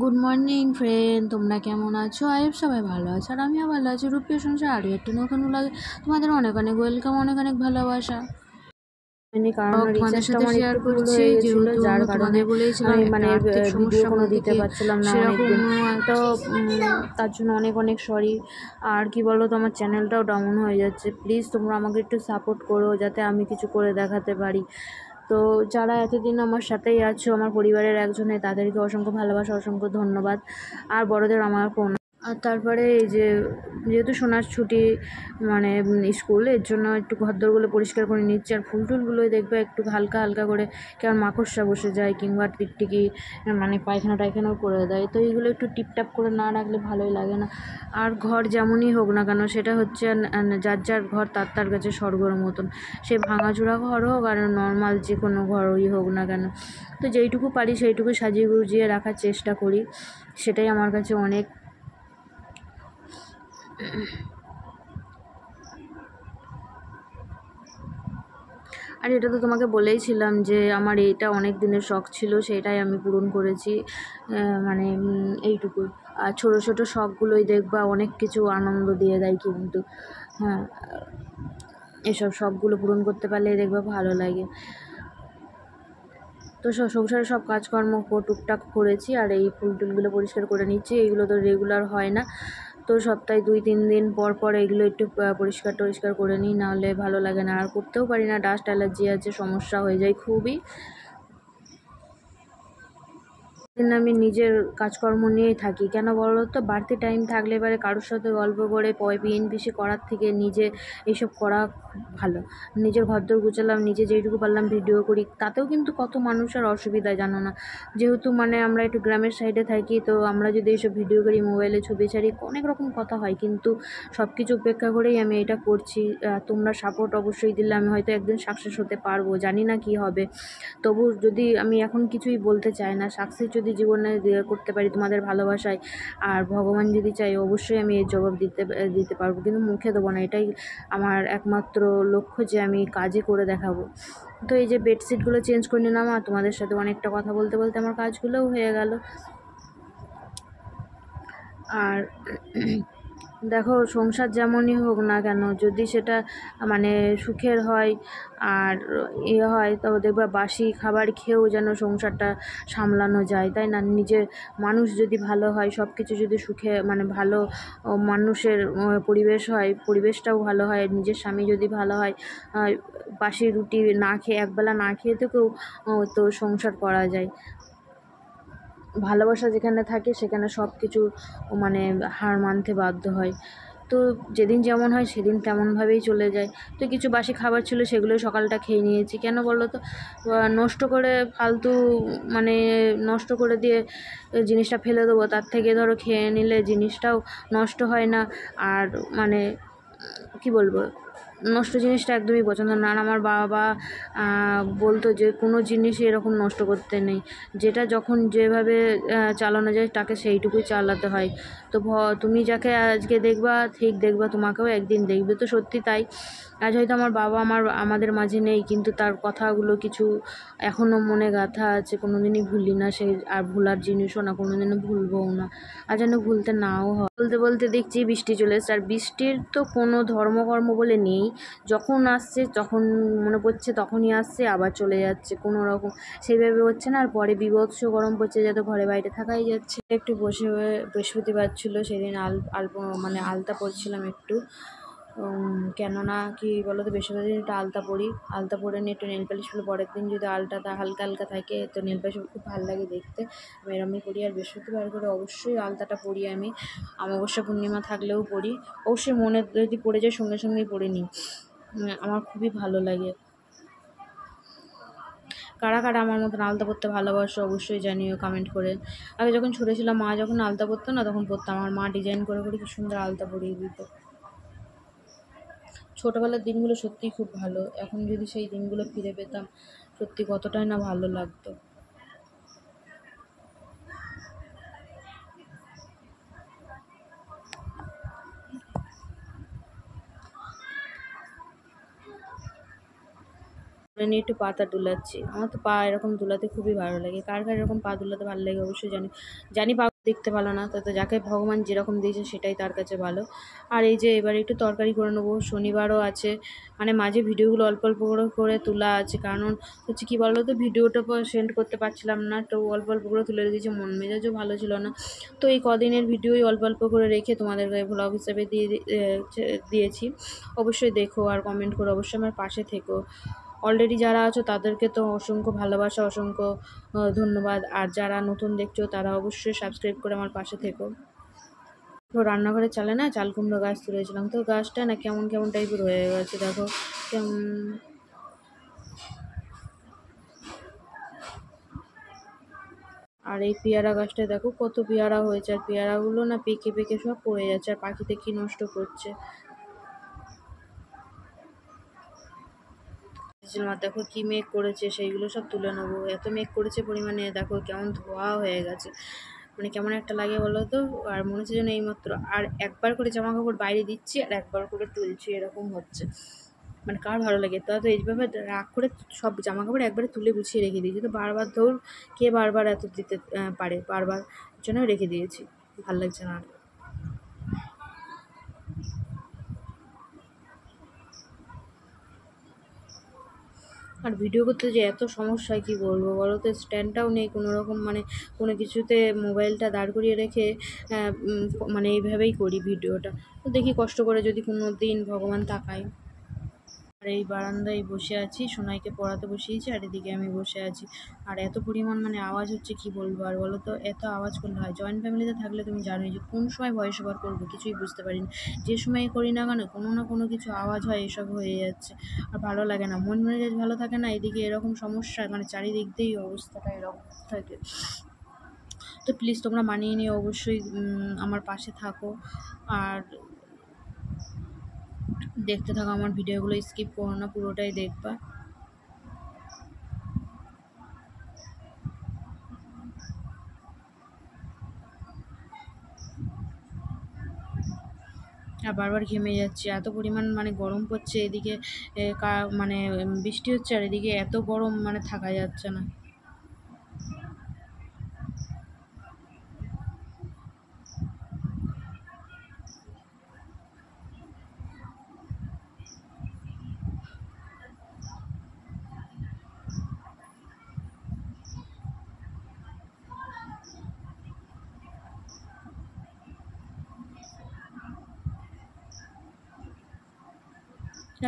Good morning friend, তোমরা কেমন আছো? আইব সবাই ভালো আছে আর আমিও ভালো আছি। রূপের সংসার আরও একটা নতুন লাগে তোমাদের অনেক অনেক ওয়েলকাম, অনেক অনেক ভালোবাসা। কারণ তোমাদের রিচার্জটা সাথে আমার শেয়ার একটু ভুল করছি, হয়ে গেছিলো, যেহেতু যার কারণে তোমাদের বলেছিলাম আমি একটা আর্থিক ভিডিও সমস্যা কোনো দিতে বলতে পারছিলাম না সেরকম অনেকদিন। তো তার জন্য অনেক অনেক সরি। আর কি বলো তো, আমার চ্যানেলটাও ডাউন হয়ে যাচ্ছে। প্লিজ তোমরা আমাকে একটু সাপোর্ট করো যাতে আমি কিছু করে দেখাতে পারি। তো যারা এতদিন আমার সাথেই আছো, আমার পরিবারের একজনে, তাদেরকে অসংখ্য ভালোবাসা, অসংখ্য ধন্যবাদ। আর বড়দের আমার আর তারপরে এই যেহেতু সোনার ছুটি স্কুল, এর জন্য একটু ঘরদোরগুলো পরিষ্কার করে নিচ্ছি। আর ফুল টুলগুলোই দেখবে একটু হালকা হালকা করে, কেমন মাকড়সা বসে যায় কিংবা টিকটিকি পায়খানা টায়খানাও করে দেয়। তো এইগুলো একটু টিপটাপ করে না রাখলে ভালোই লাগে না। আর ঘর যেমনই হোক না কেন, সেটা হচ্ছে যার যার ঘর তার তার কাছে স্বর্গর মতন। সে ভাঙাচোরা ঘর হোক আর নর্মাল যে কোনো ঘরই হোক না কেন, তো যেইটুকু পারি সেইটুকু সাজিয়ে গুজিয়ে রাখার চেষ্টা করি। সেটাই আমার কাছে অনেক। আর এটা তো তোমাকে বলেইছিলাম যে আমার এটা অনেক দিনের শখ ছিল, সেটাই আমি পূরণ করেছি। এইটুকুই। আর ছোটো ছোটো শখগুলোই দেখবা অনেক কিছু আনন্দ দিয়ে দেয় কিন্তু। হ্যাঁ, এসব শখগুলো পূরণ করতে পারলে দেখবা ভালো লাগে। তো সংসারের সব কাজকর্ম টুকটাক করেছি, আর এই ফুল টুলগুলো পরিষ্কার করে নিচ্ছি। এইগুলো তো রেগুলার হয় না, তো সপ্তাহে 2-3 দিন পর পর এগুলো একটু পরিষ্কার টরিষ্কার করে নিই, নাহলে ভালো লাগে না। আর করতেও পারি না, ডাস্ট অ্যালার্জি আছে, সমস্যা হয়ে যায় খুবই। আমি নিজের কাজকর্ম নিয়েই থাকি। কেন বলো তো, বাড়তি টাইম থাকলে এবারে কারোর সাথে গল্প করে পিএনপিসি করার থেকে নিজে এইসব করা ভালো। নিজের ঘরদোর গুছালাম, নিজে যেইটুকু পারলাম ভিডিও করি, তাতেও কিন্তু কত মানুষের অসুবিধা জানো না। যেহেতু আমরা একটু গ্রামের সাইডে থাকি, তো আমরা যদি এইসব ভিডিও করি, মোবাইলে ছবি ছাড়ি, অনেক রকম কথা হয়, কিন্তু সব কিছু উপেক্ষা করেই আমি এটা করছি। তোমরা সাপোর্ট অবশ্যই দিলে আমি হয়তো একদিন সাকসেস হতে পারবো, জানি না কি হবে। তবু যদি আমি এখন কিছুই বলতে চাই না, সাকসেস যদি জীবনে করতে পারি তোমাদের ভালোবাসায়, আর ভগবান যদি চাই, অবশ্যই আমি এর জবাব দিতে পারবো, কিন্তু মুখে দেবো না। এটাই আমার একমাত্র লক্ষ্য, যে আমি কাজে করে দেখাবো। তো এই যে বেডশিটগুলো চেঞ্জ করে নিলাম, আর তোমাদের সাথে অনেকটা কথা বলতে বলতে আমার কাজগুলোও হয়ে গেল। আর দেখো, সংসার যেমনই হোক না কেন, যদি সেটা সুখের হয় আর হয়, তো দেখবা বাসি খাবার খেয়েও যেন সংসারটা সামলানো যায়, তাই না? নিজের মানুষ যদি ভালো হয়, সব কিছু যদি সুখে ভালো মানুষের পরিবেশ হয়, পরিবেশটাও ভালো হয়। নিজের স্বামী যদি ভালো হয়, বাসি রুটি না খেয়ে, একবেলা না খেয়ে থেকেও তো সংসার করা যায়। ভালোবাসা যেখানে থাকে সেখানে সব কিছু হার মানতে বাধ্য হয়। তো যেদিন যেমন হয় সেদিন তেমনভাবেই চলে যায়। তো কিছু বাসি খাবার ছিল, সেগুলোই সকালটা খেয়ে নিয়েছি। কেন বলো তো, নষ্ট করে ফালতু নষ্ট করে দিয়ে জিনিসটা ফেলে দেবো, তার থেকে ধরো খেয়ে নিলে জিনিসটাও নষ্ট হয় না। আর কি বলবো, নষ্ট জিনিসটা একদমই পছন্দ না। আর আমার বাবা বলতো যে কোনো জিনিসই এরকম নষ্ট করতে নেই, যেটা যখন যেভাবে চালানো যায় তাকে সেইটুকুই চালাতে হয়। তো তুমি যাকে আজকে দেখবা, ঠিক দেখবা তোমাকেও একদিন দেখবে। তো সত্যি তাই। আজ হয়তো আমার বাবা আমাদের মাঝে নেই, কিন্তু তার কথাগুলো কিছু এখনও মনে গাঁথা আছে, কোনো দিনই ভুলি না। সেই আর ভোলার জিনিসও না, কোনো দিনও ভুলবও না। আর যেন ভুলতে নাও হয়। বলতে বলতে দেখছি বৃষ্টি চলে এসেছে। আর বৃষ্টির তো কোনো ধর্মকর্ম বলে নেই, যখন আসছে, যখন মনে পড়ছে তখনই আসছে, আবার চলে যাচ্ছে, কোনো রকম সেইভাবে হচ্ছে না। আর পরে বীভৎস গরম পড়ছে, যাতে ঘরে বাইরে থাকাই যাচ্ছে। একটু বসে হয়ে, বৃহস্পতিবার ছিল সেদিন, আলতা পরছিলাম একটু। কেননা কি বলো তো, বৃহস্পতিবার দিন একটু আলতা পরি, আলতা পরে নিয়ে একটু নেল পালিশ পরে, পরের দিন যদি আলতাটা হালকা হালকা থাকে, তো নেল পালিশ খুব ভালো লাগে দেখতে। আমি এরমই করি। আর বৃহস্পতিবার করে অবশ্যই আলতাটা পরি আমি। অমাবস্যা পূর্ণিমা থাকলেও পরি, অবশ্যই মনে যদি পড়ে যায় সঙ্গে সঙ্গেই পরে নিই। আমার খুবই ভালো লাগে। কারা কারা আমার মতন আলতা পরতে ভালোবাসো অবশ্যই জানিও কমেন্ট করে। আগে যখন ছোটো ছিলাম, মা যখন আলতা পরতো না, তখন পরতাম। আমার মা ডিজাইন করে করে কি সুন্দর আলতা পরিয়ে দিত। ছোটোবেলার দিনগুলো সত্যিই খুব ভালো। এখন যদি সেই দিনগুলো ফিরে পেতাম, সত্যি কতটাই না ভালো লাগতো। করে নিয়ে একটু পাতা দুলাচ্ছি। আমার তো পা এরকম দুলাতে খুবই ভালো লাগে। কার কার এরকম পা দুলাতে ভালো লাগে অবশ্যই জানি। জানি পা দেখতে ভালো না, তো যাকে ভগবান যেরকম দিয়েছে সেটাই তার কাছে ভালো। আর এই যে এবার একটু তরকারি করে নেবো, শনিবারও আছে, মানে মাঝে ভিডিওগুলো অল্প অল্প করে করে তোলা আছে। কারণ হচ্ছে কী বলো তো, ভিডিওটা সেন্ড করতে পারছিলাম না, তো অল্প অল্প করে তুলে রেখেছি, মন মেজাজও ভালো ছিল না। তো এই কদিনের ভিডিওই অল্প অল্প করে রেখে তোমাদের ভ্লগ হিসেবে দিয়েছি। অবশ্যই দেখো আর কমেন্ট করো, অবশ্যই আমার পাশে থেকো। অলরেডি যারা আছো তাদেরকে তো অসংখ্য ভালোবাসা, অসংখ্য ধন্যবাদ। আর যারা নতুন দেখছো তারা অবশ্যই সাবস্ক্রাইব করে আমার পাশে থেকো। তো রান্নাঘরে চালে না চাল কুমড়ো গাছ তুলেছিলাম, তো গাছটা না কেমন কেমন টাইপের হয়ে গেছে, দেখো কেমন। আর এই পেয়ারা গাছটা দেখো কত পেয়ারা হয়েছে, আর পেয়ারাগুলো না পেকে পেকে সব পড়ে যাচ্ছে, আর পাখিতে কি নষ্ট করছে। আর দেখো কি মেঘ করেছে, সেইগুলো সব তুলে নেবো। এত মেঘ করেছে পরিমাণে, দেখো কেমন ধোয়া হয়ে গেছে, মানে কেমন একটা লাগে বলো তো। আর মনে হচ্ছে যেন এইমাত্র আর একবার করে জামা কাপড় বাইরে দিচ্ছি আর একবার করে তুলছি, এরকম হচ্ছে। মানে কার ভালো লাগে, তা তো এইভাবে রাগ করে সব জামা কাপড় একবারে তুলে গুছিয়ে রেখে দিয়েছি। তো বারবার ধর কে বারবার এত দিতে পারে, বারবার জন্য রেখে দিয়েছি, ভাল লাগছে না আর। আর ভিডিও করতে যে এত সমস্যা কী বলবো বলো তো, স্ট্যান্ডটাও নেই কোনো রকম, মানে কোনো কিছুতে মোবাইলটা দাঁড় করিয়ে রেখে মানে এইভাবেই করি ভিডিওটা। তো দেখি কষ্ট করে যদি কোনো দিন ভগবান তাকায়। আর এই বারান্দায় বসে আছি, সোনাইকে পড়াতে বসিয়েছি, আর এদিকে আমি বসে আছি। আর এত পরিমাণ মানে আওয়াজ হচ্ছে কি বলবো আর বলো তো, এত আওয়াজ করলে হয়? জয়েন্ট ফ্যামিলিতে থাকলে তুমি জানোই যে কোন সময় ভয়েস ওভার করবো কিছুই বুঝতে পারি না। যে সময় করি না কেন কোনো না কোনো কিছু আওয়াজ হয়, এসব হয়ে যাচ্ছে। আর ভালো লাগে না, মন মেজাজ ভালো থাকে না, এদিকে এরকম সমস্যা, মানে চারিদিক দিয়েই অবস্থাটা এরকম থাকে। তো প্লিজ তোমরা মানিয়ে নিয়ে অবশ্যই আমার পাশে থাকো, আর দেখতে থাকো আমার ভিডিওগুলো, স্কিপ করো না, পুরোটাই দেখবা। আর বারবার ঘেমে যাচ্ছি, এত পরিমাণ মানে গরম পড়ছে এদিকে, মানে বৃষ্টি হচ্ছে, আর এদিকে এত গরম মানে থাকা যাচ্ছে না।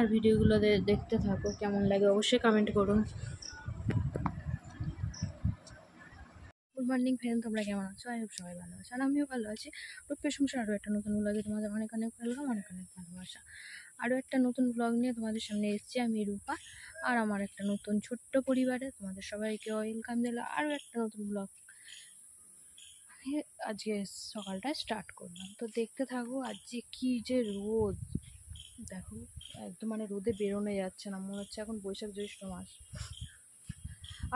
আর ভিডিওগুলো দেখতে থাকো, কেমন লাগে অবশ্যই কমেন্ট করুন। গুড মর্নিং ফ্রেন্ড, তোমরা কেমন আছো? আই হোপ সবাই ভালো আছো, আর আমিও ভালো আছি। রূপের সংসার আরও একটা নতুন ব্লগে তোমাদের অনেক অনেক ওয়েলকাম, অনেক অনেক ভালোবাসা। আরও একটা নতুন ব্লগ নিয়ে তোমাদের সামনে এসেছি আমি, রূপা। আর আমার একটা নতুন ছোট্ট পরিবারে তোমাদের সবাইকে ওয়েলকাম দিল আরও একটা নতুন ব্লগ। আজকে সকালটা স্টার্ট করলাম, তো দেখতে থাকো। আজকে কি যে রোদ, দেখো একদম মানে রোদে বেরোনো যাচ্ছে না, মনে হচ্ছে এখন বৈশাখ জ্যৈষ্ঠ মাস।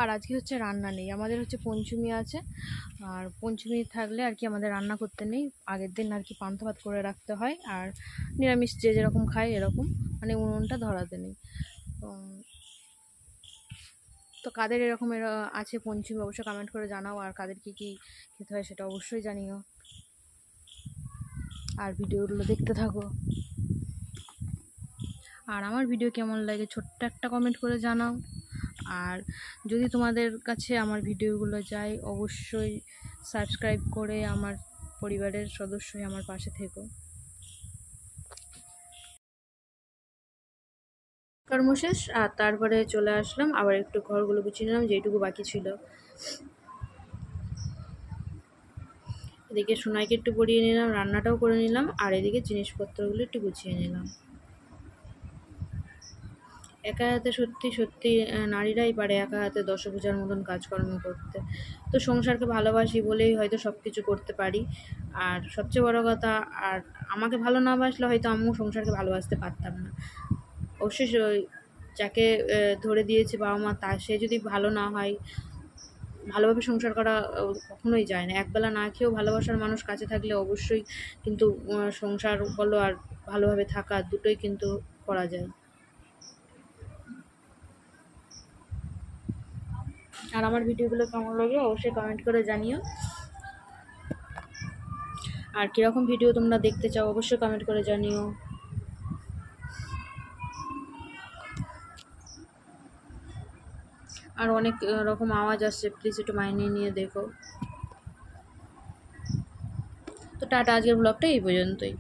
আর আজকে হচ্ছে রান্না নেই, আমাদের হচ্ছে পঞ্চমী আছে, আর পঞ্চমী থাকলে আর কি আমাদের রান্না করতে নেই। আগের দিন আর কি পান্তা ভাত করে রাখতে হয়, আর নিরামিষ যে যেরকম খায় এরকম, মানে উনুনটা ধরাতে নেই। তো কাদের এরকম আছে পঞ্চমী, অবশ্যই কমেন্ট করে জানাও, আর কাদের কী কী খেতে হয় সেটা অবশ্যই জানিও। আর ভিডিওগুলো দেখতে থাকো, আর আমার ভিডিও কেমন লাগে ছোট্ট একটা কমেন্ট করে জানাও। আর যদি তোমাদের কাছে আমার ভিডিওগুলো যায়, অবশ্যই সাবস্ক্রাইব করে আমার পরিবারের সদস্য হয়ে আমার পাশে থেকো। কর্ম শেষ, আর তারপরে চলে আসলাম, আবার একটু ঘরগুলো গুছিয়ে নিলাম যেটুকু বাকি ছিল। এদিকে সোনাইকে একটু পরিয়ে নিলাম, রান্নাটাও করে নিলাম, আর এদিকে জিনিসপত্রগুলো একটু গুছিয়ে নিলাম। একা হাতে সত্যি সত্যি নারীরাই পারে একা হাতে দশভুজার মতন কাজকর্ম করতে। তো সংসারকে ভালোবাসি বলেই হয়তো সব কিছু করতে পারি। আর সবচেয়ে বড় কথা, আর আমাকে ভালো না বাসলে হয়তো আমিও সংসারকে ভালোবাসতে পারতাম না। অবশ্যই যাকে ধরে দিয়েছে বাবা মা, তা সে যদি ভালো না হয়, ভালোভাবে সংসার করা কখনোই যায় না। একবেলা না খেয়েও ভালোবাসার মানুষ কাছে থাকলে অবশ্যই কিন্তু সংসার বলো আর ভালোভাবে থাকা দুটোই কিন্তু করা যায়। আর আমার ভিডিওগুলো কেমন লাগে অবশ্যই কমেন্ট করে জানিও। আর কীরকম ভিডিও তোমরা দেখতে চাও অবশ্যই কমেন্ট করে জানিও। আর অনেক রকম আওয়াজ আসছে, প্লিজ একটু মাইনে নিয়ে দেখো। তো টাটা, আজকের ব্লগটা এই পর্যন্তই।